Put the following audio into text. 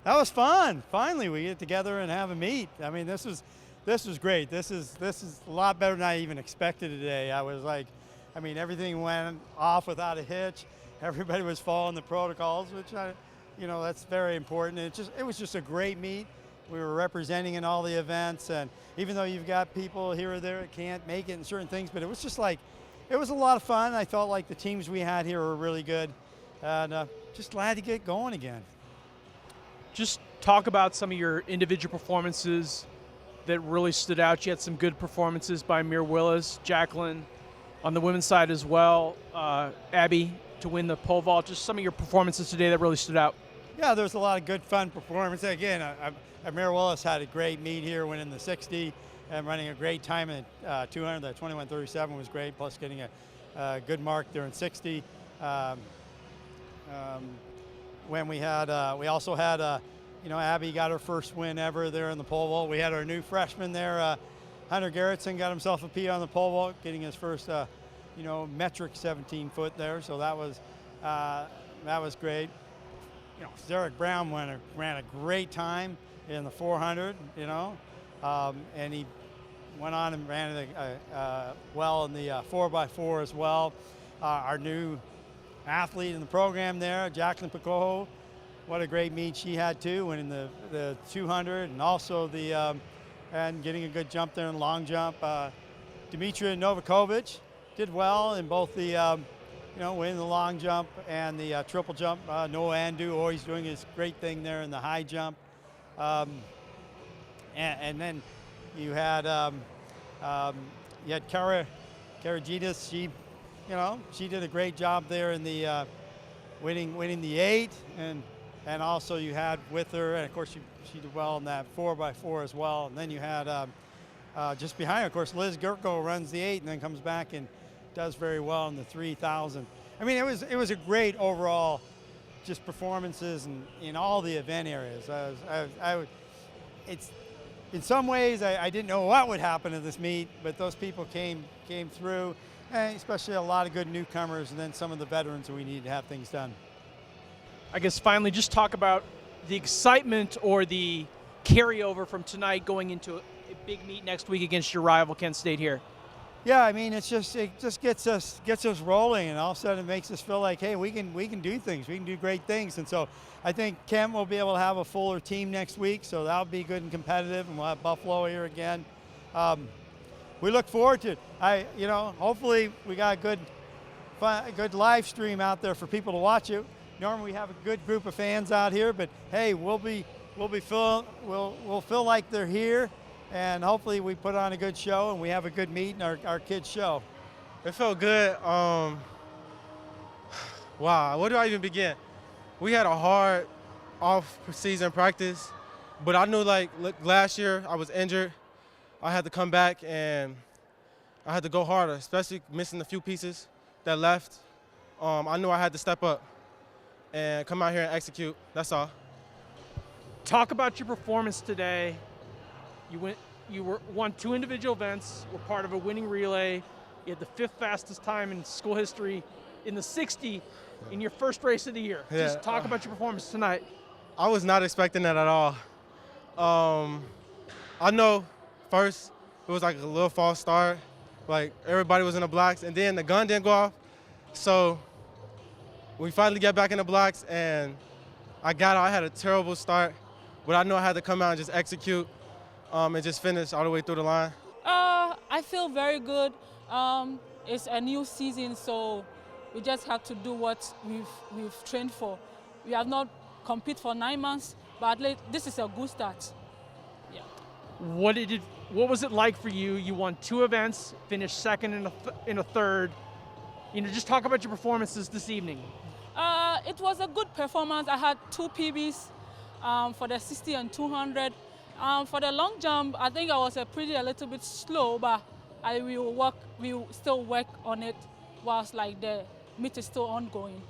That was fun. Finally, we get together and have a meet. I mean, this was great. This is a lot better than I even expected today. I was like, I mean, everything went off without a hitch. Everybody was following the protocols, which that's very important. It was just a great meet. We were representing in all the events, and even though you've got people here or there that can't make it in certain things, but it was just like, it was a lot of fun. I felt like the teams we had here were really good, and just glad to get going again. Just talk about some of your individual performances that really stood out. You had some good performances by Mir Willis, Jacqueline, on the women's side as well, Abby to win the pole vault. Just some of your performances today that really stood out. Yeah, there's a lot of good, fun performances. Again, Mir Willis had a great meet here, winning the 60 and running a great time in 200. The 21:37 was great, plus getting a good mark there in 60. When we also had, Abby got her first win ever there in the pole vault. We had our new freshman there, Hunter Gerritsen, got himself a P on the pole vault, getting his first, metric 17 foot there. So that was great. Zarek Brown ran a great time in the 400, and he went on and ran it well in the 4x4 as well. Our new athlete in the program there, Jacqueline Picojo, what a great meet she had too, winning the 200 and also and getting a good jump there in long jump. Dimitra Novakovic did well in both the winning the long jump and the triple jump. Noah Andu always doing his great thing there in the high jump. And then you had Kara Karagitis. She did a great job there in the winning the 8, and also you had with her, and of course she did well in that 4x4 as well. And then you had just behind her, of course, Liz Gurko runs the 8 and then comes back and does very well in the 3,000. I mean, it was a great overall just performances in all the event areas. It's in some ways I didn't know what would happen at this meet, but those people came through, and especially a lot of good newcomers, and then some of the veterans that we need to have things done. I guess finally, just talk about the excitement or the carryover from tonight going into a big meet next week against your rival, Kent State here. Yeah, I mean, it just gets us rolling, and all of a sudden it makes us feel like, hey, we can do things, we can do great things, and so I think Kent will be able to have a fuller team next week, so that'll be good and competitive, and we'll have Buffalo here again. We look forward to it. Hopefully we got a good live stream out there for people to watch it. Normally we have a good group of fans out here, but hey, we'll feel like they're here. And hopefully we put on a good show and we have a good meet and our kids show. It felt good. Wow, where do I even begin? We had a hard off-season practice, but I knew last year I was injured. I had to come back and I had to go harder, especially missing a few pieces that left. I knew I had to step up and come out here and execute. That's all. Talk about your performance today. You won 2 individual events, were part of a winning relay. You had the 5th fastest time in school history in the 60 in your first race of the year. Yeah. Just talk about your performance tonight. I was not expecting that at all. I know first it was like a little false start. Like everybody was in the blocks, and then the gun didn't go off. So we finally got back in the blocks, and I got out. I had a terrible start, but I knew I had to come out and just execute. And just finish all the way through the line? I feel very good. It's a new season, so we just have to do what we've trained for. We have not competed for 9 months, but at least this is a good start. Yeah. What was it like for you? You won 2 events, finished second in a third. Just talk about your performances this evening. It was a good performance. I had 2 PBs for the 60 and 200. For the long jump, I think I was a little bit slow, but we will still work on it whilst the meet is still ongoing.